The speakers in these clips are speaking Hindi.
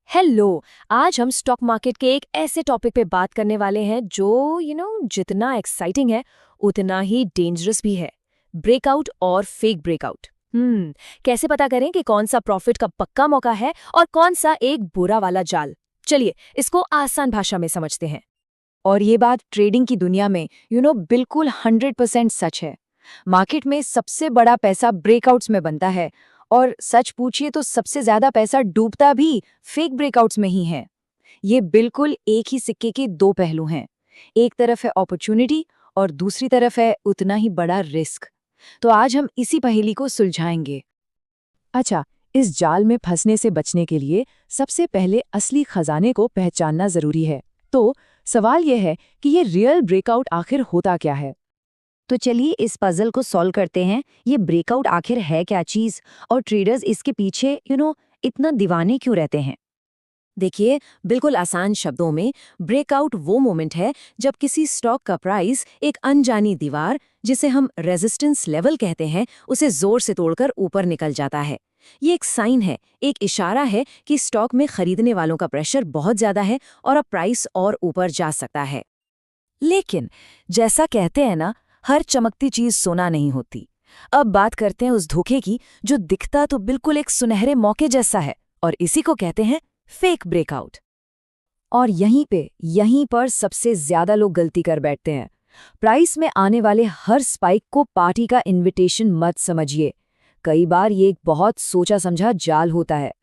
हेलो। आज हम स्टॉक मार्केट के एक ऐसे टॉपिक पे बात करने वाले हैं जो जितना एक्साइटिंग है उतना ही डेंजरस भी है। ब्रेकआउट और फेक ब्रेकआउट। कैसे पता करें कि कौन सा प्रॉफिट का पक्का मौका है और कौन सा एक बुरा वाला जाल। चलिए इसको आसान भाषा में समझते हैं। और ये बात ट्रेडिंग की दुनिया में बिल्कुल 100% सच है। मार्केट में सबसे बड़ा पैसा ब्रेकआउट्स में बनता है, और सच पूछिए तो सबसे ज्यादा पैसा डूबता भी फेक ब्रेकआउट्स में ही है। ये बिल्कुल एक ही सिक्के के दो पहलू हैं। एक तरफ है अपॉर्चुनिटी और दूसरी तरफ है उतना ही बड़ा रिस्क। तो आज हम इसी पहेली को सुलझाएंगे। अच्छा, इस जाल में फंसने से बचने के लिए सबसे पहले असली खजाने को पहचानना जरूरी है। तो सवाल यह है कि ये रियल ब्रेकआउट आखिर होता क्या है। तो चलिए इस पजल को सॉल्व करते हैं। ये ब्रेकआउट आखिर है क्या चीज, और ट्रेडर्स इसके पीछे इतना दीवाने क्यों रहते हैं। देखिए, बिल्कुल आसान शब्दों में ब्रेकआउट वो मोमेंट है जब किसी स्टॉक का प्राइस एक अनजानी दीवार, जिसे हम रेजिस्टेंस लेवल कहते हैं, उसे जोर से तोड़कर ऊपर निकल जाता है। ये एक साइन है, एक इशारा है कि स्टॉक में खरीदने वालों का प्रेशर बहुत ज्यादा है और अब प्राइस और ऊपर जा सकता है। लेकिन जैसा कहते हैं ना, हर चमकती चीज सोना नहीं होती। अब बात करते हैं उस धोखे की जो दिखता तो बिल्कुल एक सुनहरे मौके जैसा है, और इसी को कहते हैं फेक ब्रेकआउट। और यहीं पर सबसे ज्यादा लोग गलती कर बैठते हैं। प्राइस में आने वाले हर स्पाइक को पार्टी का इनविटेशन मत समझिए। कई बार ये एक बहुत सोचा समझा जाल होता है।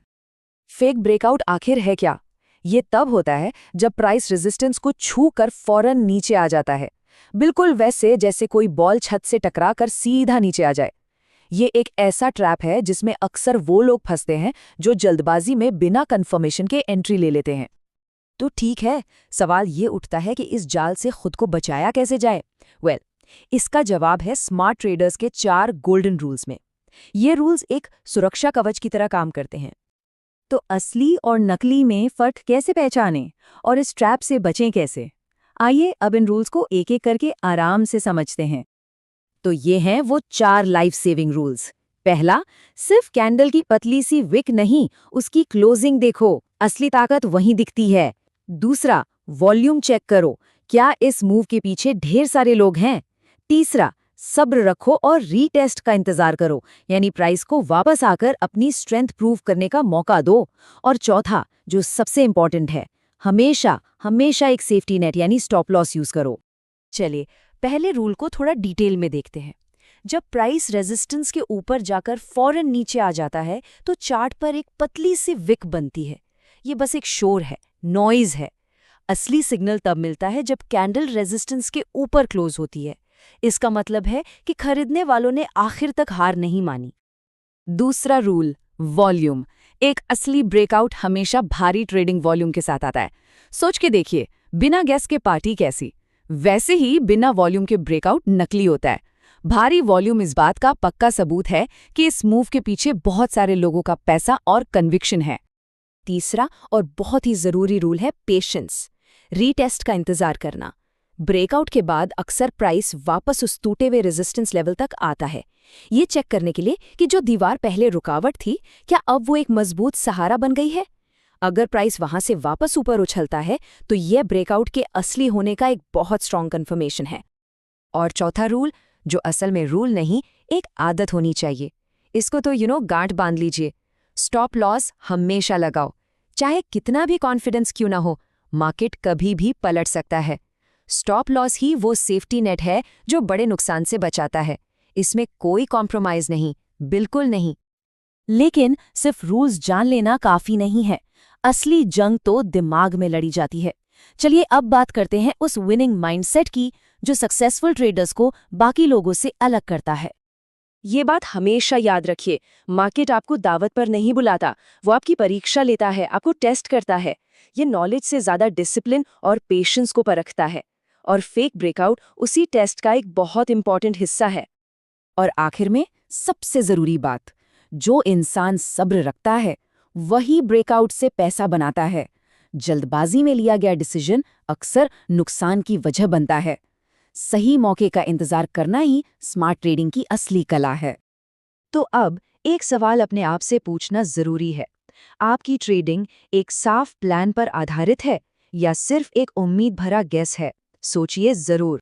फेक ब्रेकआउट आखिर है क्या? ये तब होता है जब प्राइस रेजिस्टेंस को छू कर फौरन नीचे आ जाता है, बिल्कुल वैसे जैसे कोई बॉल छत से टकरा कर सीधा नीचे आ जाए। ये एक ऐसा ट्रैप है जिसमें अक्सर वो लोग फंसते हैं जो जल्दबाजी में बिना कंफर्मेशन के एंट्री ले लेते हैं। तो ठीक है, सवाल ये उठता है कि इस जाल से खुद को बचाया कैसे जाए। इसका जवाब है स्मार्ट ट्रेडर्स के 4 गोल्डन रूल्स में। ये रूल्स एक सुरक्षा कवच की तरह काम करते हैं। तो असली और नकली में फर्क कैसे पहचानें और इस ट्रैप से बचें कैसे? आइए अब इन रूल्स को एक एक करके आराम से समझते हैं। तो ये हैं वो 4 लाइफ सेविंग रूल्स। पहला, सिर्फ कैंडल की पतली सी विक नहीं, उसकी क्लोजिंग देखो, असली ताकत वहीं दिखती है। दूसरा, वॉल्यूम चेक करो, क्या इस मूव के पीछे ढेर सारे लोग हैं। तीसरा, सब्र रखो और रीटेस्ट का इंतजार करो, यानी प्राइस को वापस आकर अपनी स्ट्रेंथ प्रूव करने का मौका दो। और चौथा, जो सबसे इंपॉर्टेंट है, हमेशा हमेशा एक सेफ्टी नेट यानी स्टॉप लॉस यूज करो। चलिए पहले रूल को थोड़ा डिटेल में देखते हैं। जब प्राइस रेजिस्टेंस के ऊपर जाकर फौरन नीचे आ जाता है तो चार्ट पर एक पतली सी विक बनती है। ये बस एक शोर है, नॉइज है। असली सिग्नल तब मिलता है जब कैंडल रेजिस्टेंस के ऊपर क्लोज होती है। इसका मतलब है कि खरीदने वालों ने आखिर तक हार नहीं मानी। दूसरा रूल, वॉल्यूम। एक असली ब्रेकआउट हमेशा भारी ट्रेडिंग वॉल्यूम के साथ आता है। सोच के देखिए, बिना गैस के पार्टी कैसी, वैसे ही बिना वॉल्यूम के ब्रेकआउट नकली होता है। भारी वॉल्यूम इस बात का पक्का सबूत है कि इस मूव के पीछे बहुत सारे लोगों का पैसा और कन्विक्शन है। तीसरा और बहुत ही जरूरी रूल है पेशेंस, रीटेस्ट का इंतजार करना। ब्रेकआउट के बाद अक्सर प्राइस वापस उस टूटे हुए रेजिस्टेंस लेवल तक आता है, ये चेक करने के लिए कि जो दीवार पहले रुकावट थी, क्या अब वो एक मजबूत सहारा बन गई है। अगर प्राइस वहां से वापस ऊपर उछलता है तो यह ब्रेकआउट के असली होने का एक बहुत स्ट्रॉन्ग कंफर्मेशन है। और चौथा रूल, जो असल में रूल नहीं, एक आदत होनी चाहिए। इसको तो गांठ बांध लीजिए। स्टॉप लॉस हमेशा लगाओ, चाहे कितना भी कॉन्फिडेंस क्यों ना हो। मार्केट कभी भी पलट सकता है। स्टॉप लॉस ही वो सेफ्टी नेट है जो बड़े नुकसान से बचाता है। इसमें कोई कॉम्प्रोमाइज नहीं, बिल्कुल नहीं। लेकिन सिर्फ रूल्स जान लेना काफी नहीं है, असली जंग तो दिमाग में लड़ी जाती है। चलिए अब बात करते हैं उस विनिंग माइंडसेट की जो सक्सेसफुल ट्रेडर्स को बाकी लोगों से अलग करता है। ये बात हमेशा याद रखिए, मार्केट आपको दावत पर नहीं बुलाता, वो आपकी परीक्षा लेता है, आपको टेस्ट करता है। ये नॉलेज से ज्यादा डिसिप्लिन और पेशेंस को परखता है। और फेक ब्रेकआउट उसी टेस्ट का एक बहुत इंपॉर्टेंट हिस्सा है। और आखिर में सबसे जरूरी बात, जो इंसान सब्र रखता है वही ब्रेकआउट से पैसा बनाता है। जल्दबाजी में लिया गया डिसीजन अक्सर नुकसान की वजह बनता है। सही मौके का इंतजार करना ही स्मार्ट ट्रेडिंग की असली कला है। तो अब एक सवाल अपने आप से पूछना जरूरी है, आपकी ट्रेडिंग एक साफ प्लान पर आधारित है या सिर्फ एक उम्मीद भरा गेस है? सोचिए जरूर।